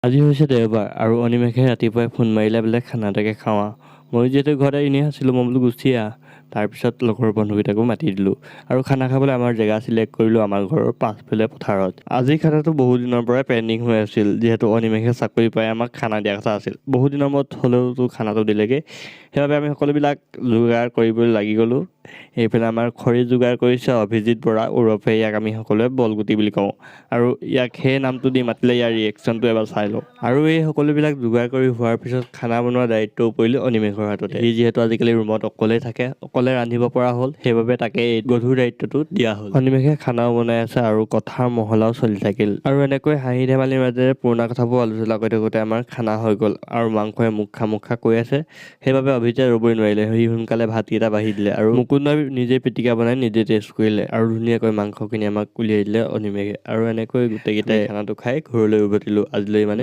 আজি হৈছে দেওবাৰ আৰু অনিমেষে ৰাতিপুৱাই ফোন মাৰিলে বোলে খানা এটাকে খাওঁ। মই যিহেতু ঘৰতে এনেই আছিলোঁ, মই বোলো গুচি আহ। তাৰপিছত লগৰ বন্ধুকেইটাকো মাতি দিলোঁ আৰু খানা খাবলৈ আমাৰ জেগা চিলেক্ট কৰিলোঁ আমাৰ ঘৰৰ পাছফালে পথাৰত। আজি খানাটো বহুত দিনৰ পৰাই পেণ্ডিং হৈ আছিল, যিহেতু অনিমেষে চাকৰি পাই আমাক খানা দিয়া কথা আছিল। বহুত দিনৰ মূৰত হ'লেওতো খানাটো দিলেগৈ, সেইবাবে আমি সকলোবিলাক যোগাৰ কৰিবলৈ লাগি গ'লোঁ। এইফালে আমাৰ খৰি যোগাৰ কৰিছে অভিজিত বৰা, ওৰফে ইয়াক আমি সকলোৱে বলগুটি বুলি কওঁ, আৰু ইয়াক সেই নামটো দি মাতিলে ইয়াৰ ৰিয়েকশ্যনটো এবাৰ চাই লওঁ। আৰু এই সকলোবিলাক যোগাৰ কৰি হোৱাৰ পিছত খানা বনোৱাৰ দায়িত্বও পৰিলে অনিমেষৰ হাততে। সি যিহেতু আজিকালি ৰুমত অকলেই থাকে, অকলে ৰান্ধিব পৰা হ'ল, সেইবাবে তাকে এই গধুৰ দায়িত্বটো দিয়া হ'ল। অনিমেষে খানাও বনাই আছে আৰু কথাৰ মহলাও চলি থাকিল, আৰু এনেকৈ হাঁহি ধেমালিৰ মাজেৰে পুৰণা কথাবোৰ আলোচনা কৰি থাকোঁতে আমাৰ খানা হৈ গ'ল আৰু মাংসই মুখ খা কৈ আছে। সেইবাবে অভিজিতে ৰ'বই নোৱাৰিলে, সি সোনকালে ভাতকেইটা বাঢ়ি দিলে আৰু মুকুন্দই নিজে পিটিকা বনাই নিজে টেষ্ট কৰিলে আৰু ধুনীয়াকৈ মাংসখিনি আমাক উলিয়াই দিলে অনিমেষে। আৰু এনেকৈ গোটেইকেইটাই খানাটো খাই ঘৰলৈ উভতিলোঁ। আজিলৈ মানে